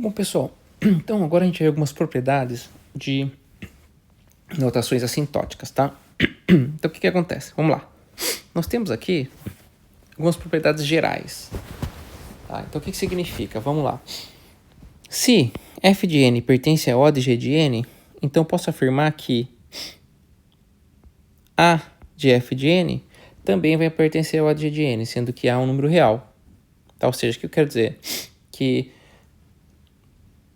Bom, pessoal, então agora a gente vê algumas propriedades de notações assintóticas, tá? Então, o que acontece? Vamos lá. Nós temos aqui algumas propriedades gerais. Tá? Então, o que significa? Vamos lá. Se f de n pertence a O de g de n, então posso afirmar que A de f de n também vai pertencer a O de g de n, sendo que A é um número real. Tá? Ou seja, o que eu quero dizer? Que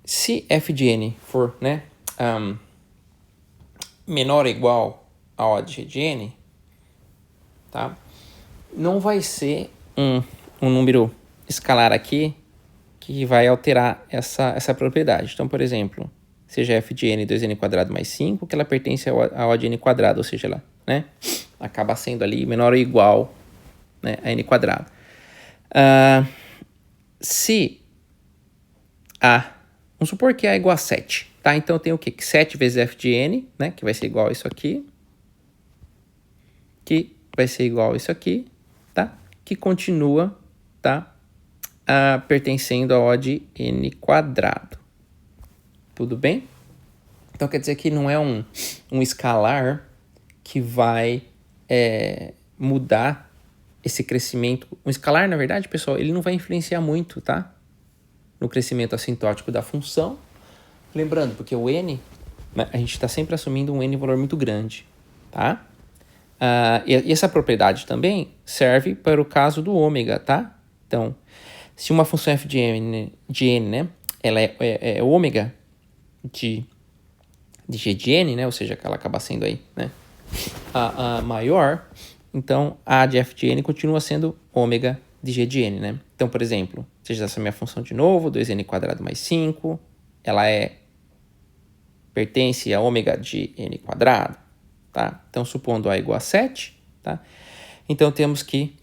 se f de n for, menor ou igual a O de g de n, tá? Não vai ser um número escalar aqui que vai alterar essa propriedade. Então, por exemplo, seja f de n 2n² mais 5, que ela pertence a O de n², ou seja, ela acaba sendo ali menor ou igual, né, a n². Se A, vamos supor que A é igual a 7, tá? Então eu tenho o quê? Que 7 vezes f de n, né, que vai ser igual a isso aqui, que vai ser igual a isso aqui, tá? Que continua, tá? Pertencendo a O de n². Tudo bem? Então quer dizer que não é um escalar que vai mudar esse crescimento. Um escalar, na verdade, pessoal, ele não vai influenciar muito, tá? No crescimento assintótico da função. Lembrando, porque o n, né, a gente está sempre assumindo um n valor muito grande, tá? E essa propriedade também serve para o caso do ômega, tá? Então, se uma função f de n, né, ela é ômega de g de n, né, ou seja, que ela acaba sendo aí, né, a maior, então a de f de n continua sendo ômega de g de n, né? Então, por exemplo, seja essa minha função de novo, 2n² mais 5, ela pertence a ômega de n², tá? Então, supondo A igual a 7, tá? Então, temos que,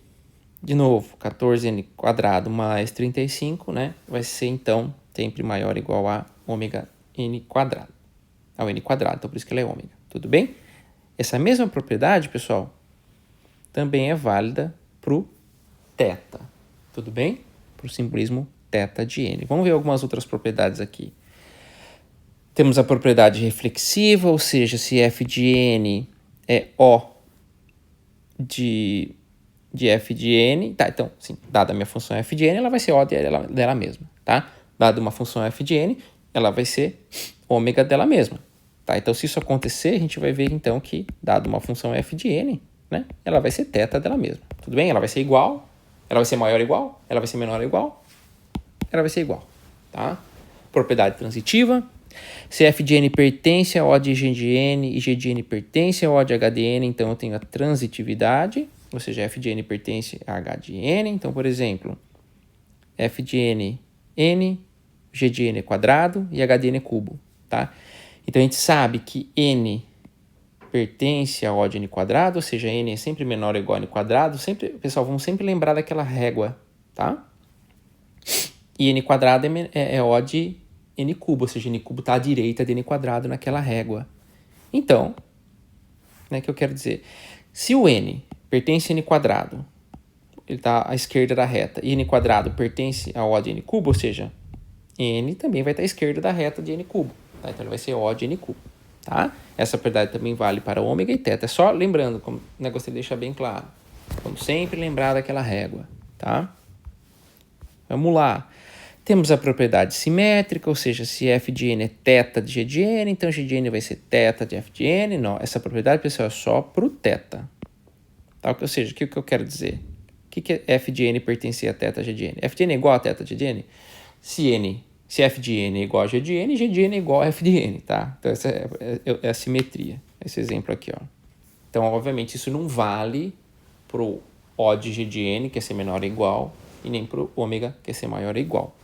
de novo, 14n² mais 35, né? Vai ser, então, sempre maior ou igual a ômega n², ao n², então por isso que ela é ômega, tudo bem? Essa mesma propriedade, pessoal, também é válida para o θ, tudo bem? Para o simbolismo θ de n. Vamos ver algumas outras propriedades aqui. Temos a propriedade reflexiva, ou seja, se f de n é O de f de n, tá? Então, sim, dada a minha função f de n, ela vai ser O dela mesma, tá? Dada uma função f de n, ela vai ser ômega dela mesma, tá? Então, se isso acontecer, a gente vai ver, então, que, dada uma função f de n, né, ela vai ser θ dela mesma, tudo bem? Ela vai ser igual, ela vai ser maior ou igual, ela vai ser menor ou igual, ela vai ser igual, tá? Propriedade transitiva. Se f de n pertence a O de g de n e g de n pertence a O de h de n, então eu tenho a transitividade, ou seja, f de n pertence a h de n. Então, por exemplo, f de n, g de n quadrado e h de n cubo, tá? Então, a gente sabe que n pertence a O de n², ou seja, n é sempre menor ou igual a n². Sempre, pessoal, vamos sempre lembrar daquela régua, tá? E n² é O de n cubo, ou seja, n cubo está à direita de n² naquela régua. Então, né, que eu quero dizer, se o n pertence a n², ele está à esquerda da reta, e n² pertence a O de n cubo, ou seja, n também vai estar à esquerda da reta de n cubo, tá? Então ele vai ser O de n cubo, tá? Essa propriedade também vale para ômega e θ. É só lembrando, como eu gostaria de deixar bem claro, vamos sempre lembrar daquela régua, tá? Vamos lá. Temos a propriedade simétrica, ou seja, se f de n é θ de g de n, então g de n vai ser θ de f de n. Não, essa propriedade, pessoal, é só para o θ. Tá? Ou seja, o que eu quero dizer? O que é f de n pertencer a θ g de n? F de n é igual a θ g de n? Se f de n é igual a g de n é igual a f de n, tá? Então, essa é a simetria, esse exemplo aqui, ó. Então, obviamente, isso não vale para o O de g de n, que é ser menor ou igual, e nem para o ômega, que é ser maior ou igual.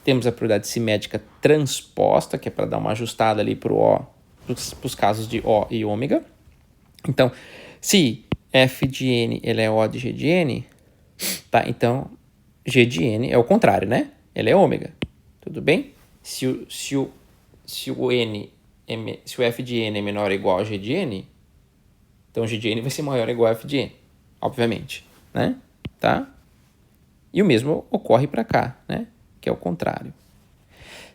Temos a propriedade simétrica transposta, que é para dar uma ajustada ali para os casos de O e ômega. Então, se f de n ele é O de g de n, tá? Então, g de n é o contrário, né? Ele é ômega, tudo bem? Se o f de n é menor ou igual a g de n, então g de n vai ser maior ou igual a f de n, obviamente, né? Tá? E o mesmo ocorre para cá, né? Que é o contrário.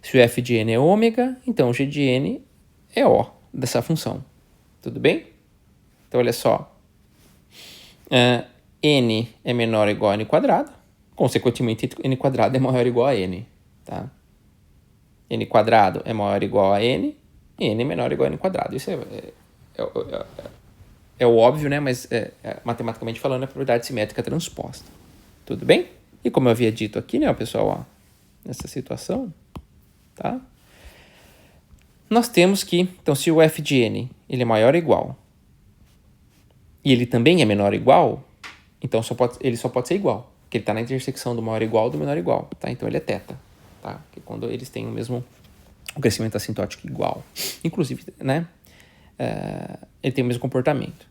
Se o f de n é ômega, então o g de n é O dessa função. Tudo bem? Então, olha só. N é menor ou igual a n quadrado. Consequentemente, n quadrado é maior ou igual a n. Tá? N quadrado é maior ou igual a n. E n é menor ou igual a n quadrado. Isso é o óbvio, né? Mas matematicamente falando, é a propriedade simétrica transposta. Tudo bem? E como eu havia dito aqui, né, pessoal, ó, nessa situação, tá? Nós temos que, então, se o f de n ele é maior ou igual e ele também é menor ou igual, então ele só pode ser igual, porque ele está na intersecção do maior igual do menor igual, tá? Então ele é θ, tá? Porque quando eles têm o crescimento assintótico igual, inclusive, né? Ele tem o mesmo comportamento.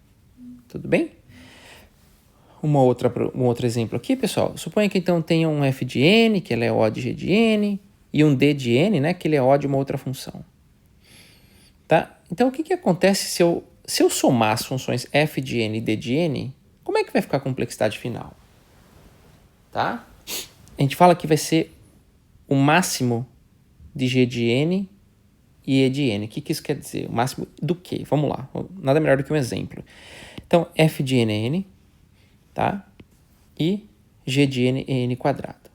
Tudo bem? Um outro exemplo aqui, pessoal. Suponha que então tenha um f de n, que ele é O de g de n, e um d de n, né, que ele é O de uma outra função. Tá? Então, o que acontece se eu somar as funções f de n e d de n, como é que vai ficar a complexidade final? Tá? A gente fala que vai ser o máximo de g de n e e de n. O que isso quer dizer? O máximo do quê? Vamos lá. Nada melhor do que um exemplo. Então, f de n é n, tá? E g de n é n quadrado.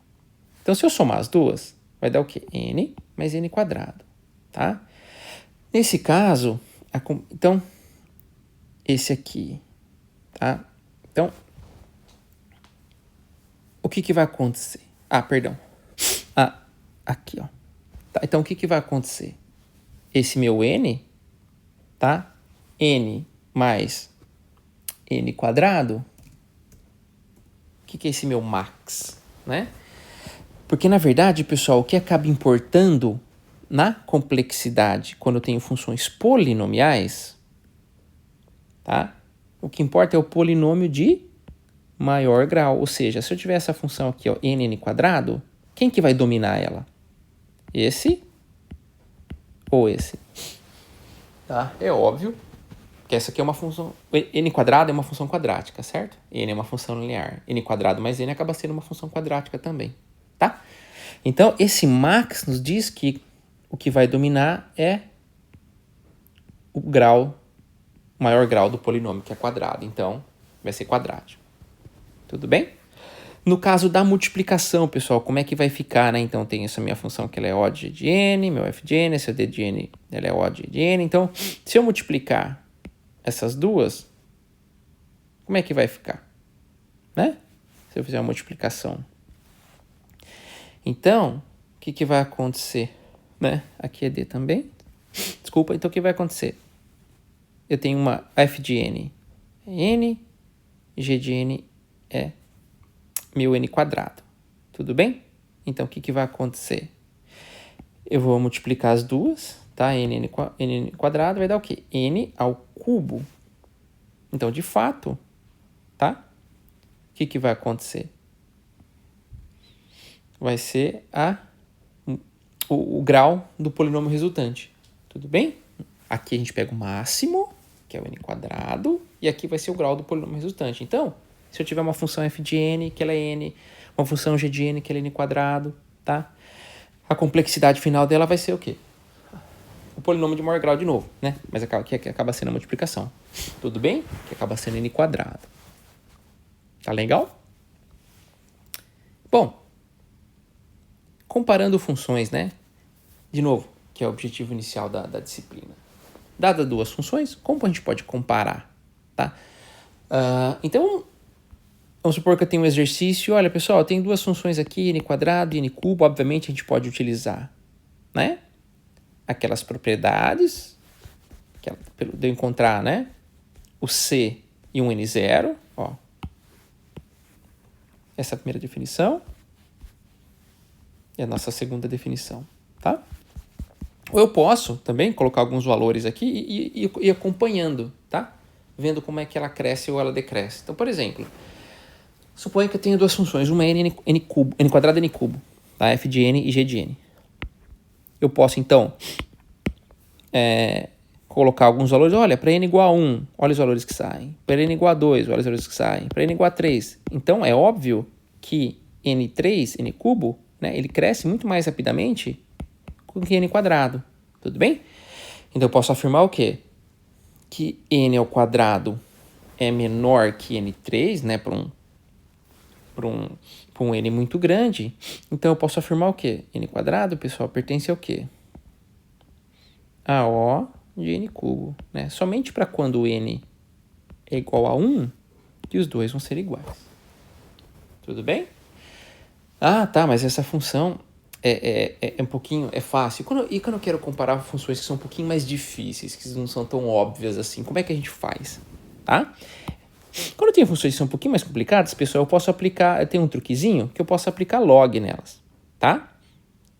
Então, se eu somar as duas, vai dar o quê? N mais n quadrado, tá? Nesse caso, então, esse aqui, tá? Então, o que vai acontecer? Perdão. Aqui, ó. Tá, então, o que vai acontecer? Esse meu n, tá? N mais n quadrado. O que é esse meu max, né? Porque, na verdade, pessoal, o que acaba importando na complexidade, quando eu tenho funções polinomiais, tá? O que importa é o polinômio de maior grau. Ou seja, se eu tiver essa função aqui, ó, n quadrado, quem que vai dominar ela? Esse ou esse? Tá? É óbvio que essa aqui é uma função... n quadrado é uma função quadrática, certo? N é uma função linear. N quadrado mais n acaba sendo uma função quadrática também, tá? Então, esse max nos diz que o que vai dominar é o maior grau do polinômio, que é quadrado. Então, vai ser quadrático. Tudo bem? No caso da multiplicação, pessoal, como é que vai ficar, né? Então, tem essa minha função que ela é O de g de n, meu f de n, esse d de n, ela é O de g de n. Então, se eu multiplicar essas duas, como é que vai ficar? Né? Se eu fizer uma multiplicação. Então, o que vai acontecer? Né? Aqui é d também. Desculpa, então o que vai acontecer? Eu tenho uma f de n é n, g de n é meu n quadrado. Tudo bem? Então, o que vai acontecer? Eu vou multiplicar as duas, tá? N quadrado vai dar o quê? N ao cubo. Então, de fato, tá? O que vai acontecer? Vai ser o grau do polinômio resultante. Tudo bem? Aqui a gente pega o máximo, que é o n quadrado, e aqui vai ser o grau do polinômio resultante. Então, se eu tiver uma função f de n, que ela é n, uma função g de n, que ela é n quadrado, tá? A complexidade final dela vai ser o quê? O polinômio de maior grau de novo, né? Mas que acaba sendo a multiplicação. Tudo bem? Que acaba sendo n quadrado. Tá legal? Bom, comparando funções, né? De novo, que é o objetivo inicial da disciplina. Dadas duas funções, como a gente pode comparar, tá? Então, vamos supor que eu tenho um exercício. Olha, pessoal, eu tenho duas funções aqui, n quadrado e n cubo. Obviamente, a gente pode utilizar, né? Aquelas propriedades, de eu encontrar, né? O C e um N0, ó. Essa é a primeira definição. E a nossa segunda definição, tá? Ou eu posso também colocar alguns valores aqui e ir acompanhando, tá? Vendo como é que ela cresce ou ela decresce. Então, por exemplo, suponha que eu tenho duas funções, uma é n quadrado e n cubo, tá? F de n e g de n. Eu posso, então, colocar alguns valores. Olha, para n igual a 1, olha os valores que saem. Para n igual a 2, olha os valores que saem. Para n igual a 3. Então, é óbvio que n3, n cubo, né, ele cresce muito mais rapidamente que n quadrado. Tudo bem? Então eu posso afirmar o quê? Que n ao quadrado é menor que n3, né? Para um n muito grande. Então eu posso afirmar o quê? N quadrado, pessoal, pertence ao quê? A O de n cubo, né? Somente para quando n é igual a 1 que os dois vão ser iguais. Tudo bem? Ah, tá, mas essa função é um pouquinho, é fácil. E quando eu quero comparar funções que são um pouquinho mais difíceis, que não são tão óbvias assim, como é que a gente faz? Tá? Quando eu tenho funções que são um pouquinho mais complicadas, pessoal, eu tenho um truquezinho que eu posso aplicar log nelas, tá?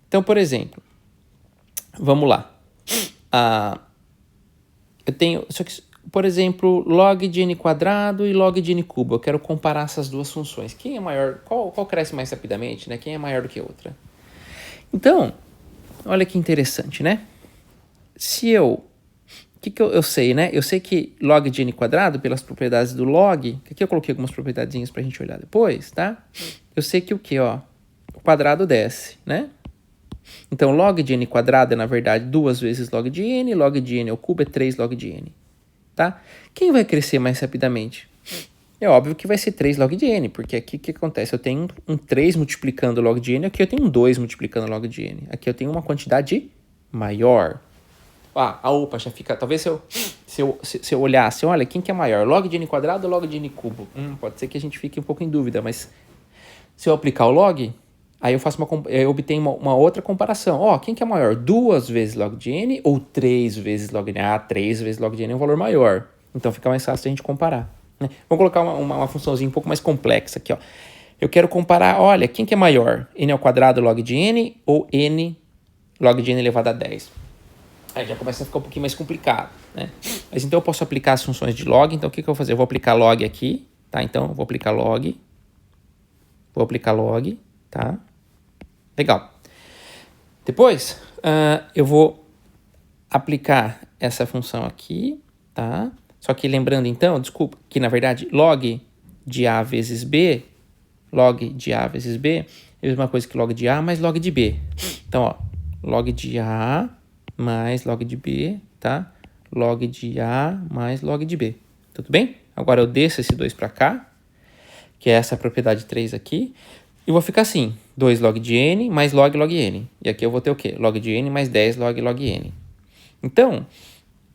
Então, por exemplo, vamos lá. Eu tenho, só que, por exemplo, log de n quadrado e log de n cubo. Eu quero comparar essas duas funções. Quem é maior? Qual cresce mais rapidamente, né? Quem é maior do que a outra? Então, olha que interessante, né? O que eu sei, né? Eu sei que log de n quadrado, pelas propriedades do log, que aqui eu coloquei algumas propriedadezinhas pra gente olhar depois, tá? Eu sei que o quê, ó? O quadrado desce, né? Então, log de n quadrado é, na verdade, 2 vezes log de n ao cubo é 3 log de n, tá? Quem vai crescer mais rapidamente? É óbvio que vai ser 3 log de n, porque aqui o que acontece? Eu tenho um 3 multiplicando log de n, aqui eu tenho um 2 multiplicando log de n. Aqui eu tenho uma quantidade maior. Opa, já fica... Talvez se eu olhasse, olha, quem que é maior? Log de n quadrado ou log de n cubo? Pode ser que a gente fique um pouco em dúvida, mas se eu aplicar o log, aí eu obtenho uma outra comparação. Quem que é maior? 2 vezes log de n ou 3 vezes log de n? 3 vezes log de n é um valor maior. Então fica mais fácil a gente comparar, né? Vamos colocar uma funçãozinha um pouco mais complexa aqui, ó. Eu quero comparar, olha, quem que é maior? N ao quadrado log de n ou n log de n elevado a 10? Aí já começa a ficar um pouquinho mais complicado, né? Mas então eu posso aplicar as funções de log. Então o que eu vou fazer? Eu vou aplicar log aqui, tá? Então eu vou aplicar log. Tá? Legal. Depois eu vou aplicar essa função aqui, tá? Só que lembrando então, desculpa, que na verdade log de A vezes B é a mesma coisa que log de A mais log de B. Então, ó, log de A mais log de B, tá? Log de A mais log de B. Tudo bem? Agora eu desço esse 2 para cá, que é essa propriedade 3 aqui, e vou ficar assim, 2 log de n mais log n. E aqui eu vou ter o quê? Log de n mais 10 log n. Então,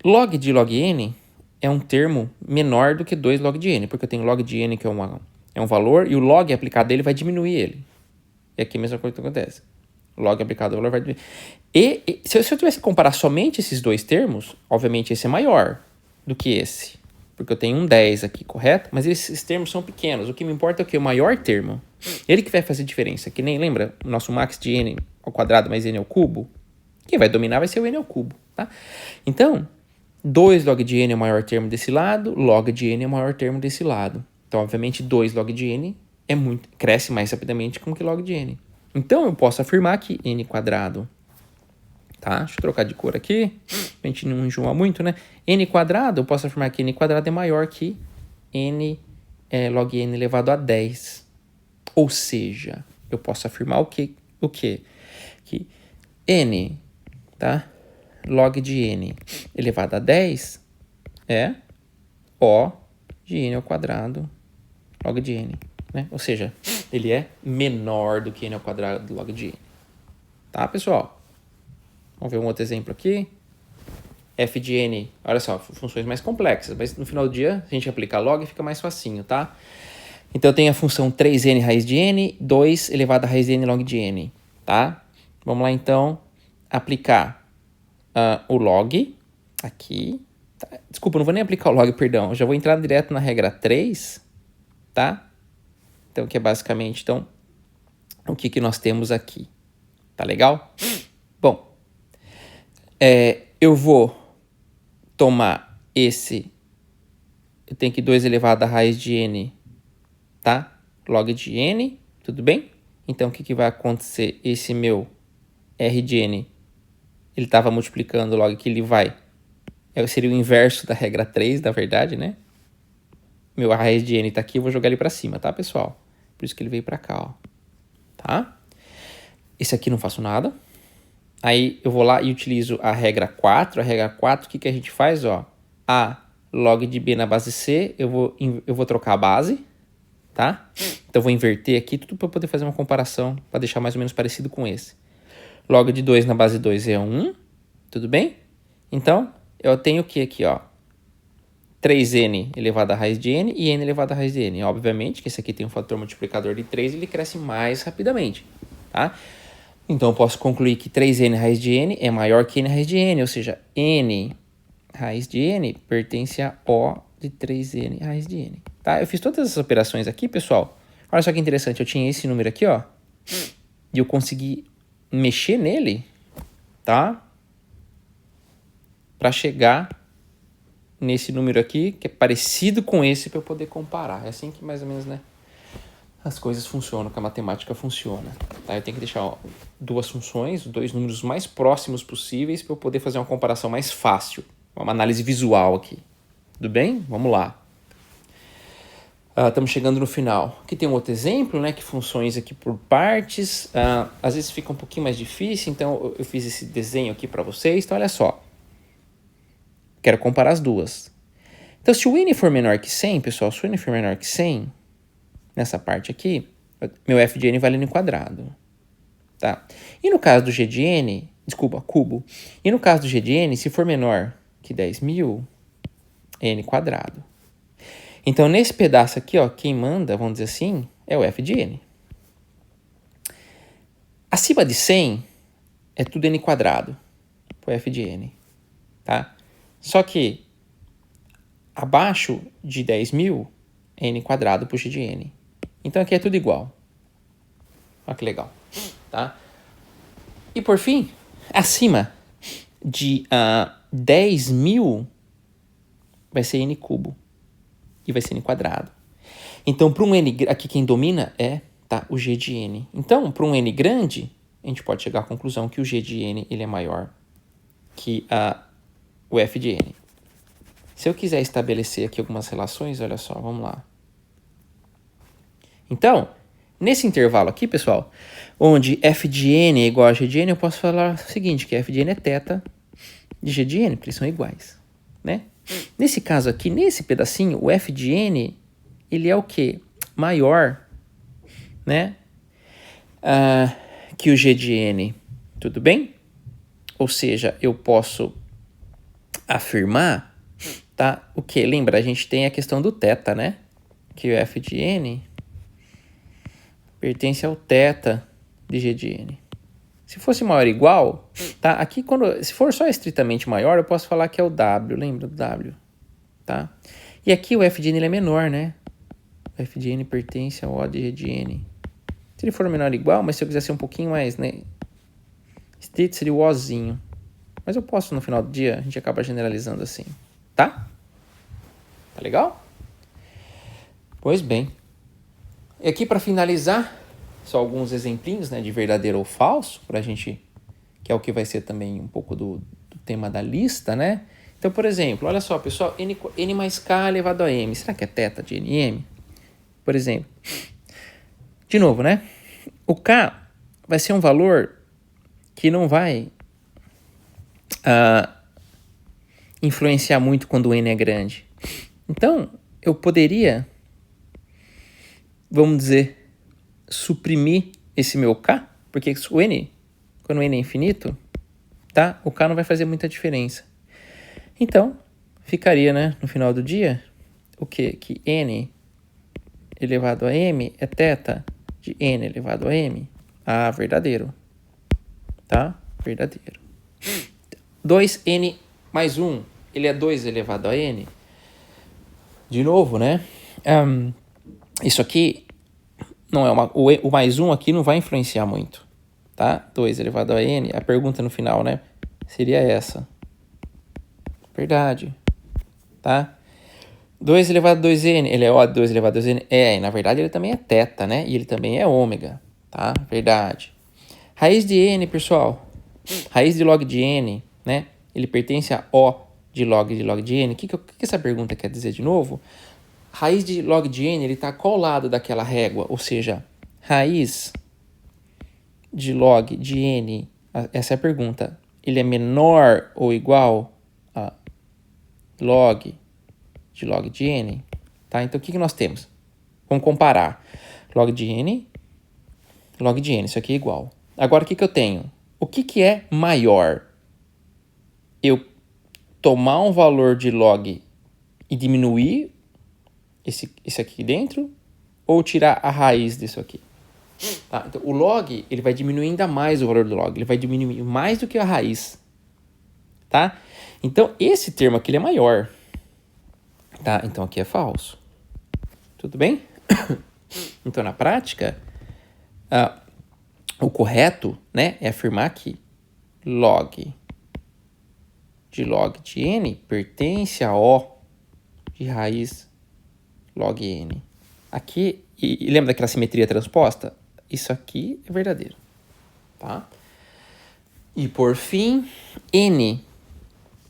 log de log n é um termo menor do que 2 log de n, porque eu tenho log de n que é um valor, e o log aplicado dele vai diminuir ele. E aqui a mesma coisa que acontece. Log aplicado ao valor vai diminuir. E se eu tivesse que comparar somente esses dois termos, obviamente esse é maior do que esse. Porque eu tenho um 10 aqui, correto? Mas esses termos são pequenos. O que me importa é o quê? O maior termo. Ele que vai fazer diferença. Que nem, lembra? O nosso max de n ao quadrado mais n ao cubo. Quem vai dominar vai ser o n ao cubo, tá? Então, 2 log de n é o maior termo desse lado, log de n é o maior termo desse lado. Então, obviamente, 2 log de n cresce mais rapidamente que log de n. Então, eu posso afirmar que n quadrado, tá? Deixa eu trocar de cor aqui, pra gente não enjoar muito, né? N quadrado, eu posso afirmar que n quadrado é maior que log n elevado a 10. Ou seja, eu posso afirmar o quê? Que n, tá? Log de n elevado a 10 é O de n ao quadrado log de n, né? Ou seja, ele é menor do que n ao quadrado log de n. Tá, pessoal? Vamos ver um outro exemplo aqui. F de n, olha só, funções mais complexas, mas no final do dia, se a gente aplicar log, fica mais facinho, tá? Então, eu tenho a função 3n raiz de n, 2 elevado a raiz de n log de n, tá? Vamos lá, então, aplicar o log aqui. Tá? Desculpa, não vou nem aplicar o log, perdão. Eu já vou entrar direto na regra 3, tá? Então, que é basicamente, então, o que nós temos aqui. Tá legal? Bom, eu vou tomar esse... Eu tenho que 2 elevado a raiz de n, tá? Log de n, tudo bem? Então, o que vai acontecer? Esse meu r de n, ele estava multiplicando log que ele vai... Seria o inverso da regra 3, na verdade, né? Meu raiz de n tá aqui, eu vou jogar ele para cima, tá, pessoal? Por isso que ele veio para cá, ó. Tá? Esse aqui não faço nada. Aí eu vou lá e utilizo a regra 4. A regra 4, o que a gente faz? Ó, A log de B na base C, eu vou trocar a base, tá? Então eu vou inverter aqui tudo para poder fazer uma comparação, para deixar mais ou menos parecido com esse. Log de 2 na base 2 é 1, tudo bem? Então, eu tenho o que aqui, ó? 3n elevado à raiz de n e n elevado à raiz de n. Obviamente que esse aqui tem um fator multiplicador de 3, ele cresce mais rapidamente, tá? Então, eu posso concluir que 3n raiz de n é maior que n raiz de n, ou seja, n raiz de n pertence a O de 3n raiz de n, tá? Eu fiz todas essas operações aqui, pessoal. Olha só que interessante, eu tinha esse número aqui, ó, e eu consegui mexer nele, tá? Para chegar nesse número aqui, que é parecido com esse, para eu poder comparar. É assim que mais ou menos, né, as coisas funcionam, que a matemática funciona. Tá? Eu tenho que deixar, ó, duas funções, dois números mais próximos possíveis para eu poder fazer uma comparação mais fácil. Uma análise visual aqui. Tudo bem? Vamos lá. Estamos chegando no final. Aqui tem um outro exemplo, né, que funções aqui por partes. Às vezes fica um pouquinho mais difícil, então eu fiz esse desenho aqui para vocês. Então, olha só. Quero comparar as duas. Então, se o n for menor que 100, pessoal, se o n for menor que 100, nessa parte aqui, meu f de n vai ali no quadrado. Tá? E no caso do g de n, desculpa, cubo. E no caso do g de n, se for menor que 10.000, n quadrado. Então, nesse pedaço aqui, ó, quem manda, vamos dizer assim, é o f de n. Acima de 100, é tudo n quadrado, o f de n. Tá? Só que abaixo de 10.000 é n quadrado por g de n. Então aqui é tudo igual. Olha que legal. Tá? E por fim, acima de 10.000 vai ser n cubo. E vai ser n quadrado. Então para um n, aqui quem domina é, tá, o g de n. Então para um n grande, a gente pode chegar à conclusão que o g de n ele é maior que o f de n. Se eu quiser estabelecer aqui algumas relações, olha só, vamos lá. Então, nesse intervalo aqui, pessoal, onde f de n é igual a g de n, eu posso falar o seguinte, que f de n é θ de g de n, porque eles são iguais, né? Nesse caso aqui, nesse pedacinho, o f de n, ele é o quê? Maior, né? Que o g de n, tudo bem? Ou seja, eu posso afirmar, tá? O que? Lembra, a gente tem a questão do θ, né? Que o f de n pertence ao θ de g de n. Se fosse maior ou igual, tá? Aqui, se for só estritamente maior, eu posso falar que é o w, lembra do w, tá? E aqui o f de n ele é menor, né? O f de n pertence ao O de g de n. Se ele for menor ou igual, mas se eu quiser ser um pouquinho mais, né, estrito, seria o Ozinho. Mas eu posso, no final do dia, a gente acaba generalizando assim, tá? Tá legal? Pois bem. E aqui, para finalizar, só alguns exemplinhos, né, de verdadeiro ou falso, pra gente, que é o que vai ser também um pouco do tema da lista, né? Então, por exemplo, olha só, pessoal, n mais k elevado a m. Será que é θ de n e m? Por exemplo. De novo, né? O k vai ser um valor que não vai influenciar muito quando o n é grande. Então, eu poderia, vamos dizer, suprimir esse meu k, porque o n, quando o n é infinito, tá? O k não vai fazer muita diferença. Então, ficaria, né, no final do dia, o quê? Que n elevado a m é θ de n elevado a m. Verdadeiro. Tá? Verdadeiro. 2n mais 1, ele é 2 elevado a n. De novo, né? Isso aqui não é o mais 1 aqui não vai influenciar muito, tá? 2 elevado a n, a pergunta no final, né, seria essa. Verdade, tá? 2 elevado a 2n, ele é O de 2 elevado a 2n? E na verdade ele também é θ, né? E ele também é ômega, tá? Verdade. Raiz de n, pessoal. Raiz de log de n, né? Ele pertence a O de log de n. O que essa pergunta quer dizer de novo? Raiz de log de n, ele está qual lado daquela régua? Ou seja, raiz de log de n Essa é a pergunta. Ele é menor ou igual a log de n? Tá? Então, o que nós temos? Vamos comparar. Log de n, isso aqui é igual. Agora, o que eu tenho? O que é maior? Eu tomar um valor de log e diminuir esse aqui dentro, ou tirar a raiz disso aqui? Tá? Então, o log ele vai diminuir ainda mais o valor do log. Ele vai diminuir mais do que a raiz. Tá? Então, esse termo aqui ele é maior. Tá? Então, aqui é falso. Tudo bem? Então, na prática, o correto, né, é afirmar que log de n pertence a O de raiz log n. Aqui, e lembra daquela simetria transposta? Isso aqui é verdadeiro. Tá? E por fim, n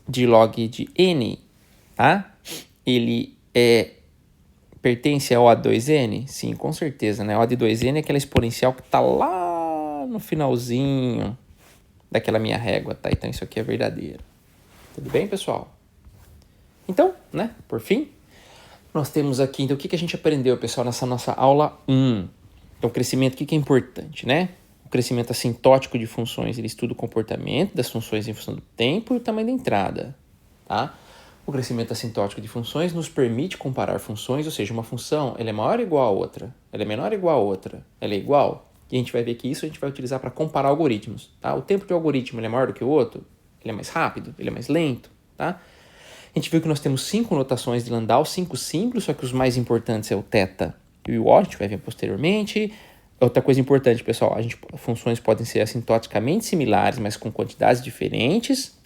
de log de n, tá? Ele pertence a O de 2n? Sim, com certeza, né? O de 2n é aquela exponencial que está lá no finalzinho daquela minha régua, tá? Então, isso aqui é verdadeiro. Tudo bem, pessoal? Então, né? Por fim, nós temos aqui, então, o que a gente aprendeu, pessoal, nessa nossa aula 1? Então, o crescimento, o que é importante, né? O crescimento assintótico de funções, ele estuda o comportamento das funções em função do tempo e o tamanho da entrada, tá? O crescimento assintótico de funções nos permite comparar funções, ou seja, uma função ela é maior ou igual a outra, ela é menor ou igual a outra, ela é igual, e a gente vai ver que isso a gente vai utilizar para comparar algoritmos, tá? O tempo de um algoritmo ele é maior do que o outro, ele é mais rápido, ele é mais lento, tá? A gente viu que nós temos 5 notações de Landau, 5 símbolos, só que os mais importantes é o θ e o O, a gente vai ver posteriormente. Outra coisa importante, pessoal, funções podem ser assintoticamente similares, mas com quantidades diferentes.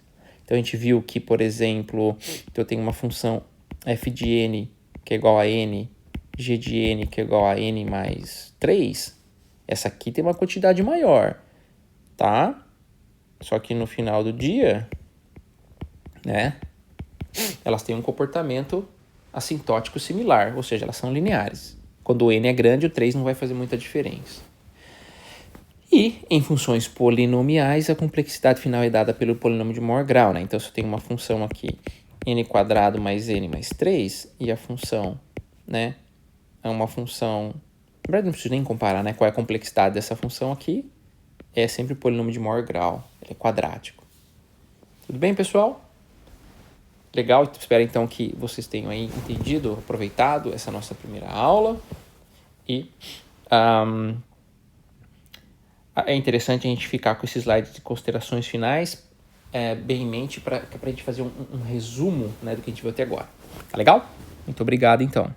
Então, a gente viu que, por exemplo, eu tenho uma função f de n que é igual a n, g de n que é igual a n mais 3. Essa aqui tem uma quantidade maior, tá? Só que no final do dia, né, elas têm um comportamento assintótico similar, ou seja, elas são lineares. Quando o n é grande, o 3 não vai fazer muita diferença. E, em funções polinomiais, a complexidade final é dada pelo polinômio de maior grau, né? Então, se eu tenho uma função aqui, n² mais n mais 3, e a função, né, é uma função... Na verdade, não preciso nem comparar, né? Qual é a complexidade dessa função aqui? É sempre o polinômio de maior grau, ele é quadrático. Tudo bem, pessoal? Legal, espero então que vocês tenham aí entendido, aproveitado essa nossa primeira aula. E é interessante a gente ficar com esse slide de considerações finais bem em mente para a gente fazer um resumo, né, do que a gente viu até agora. Tá legal? Muito obrigado, então.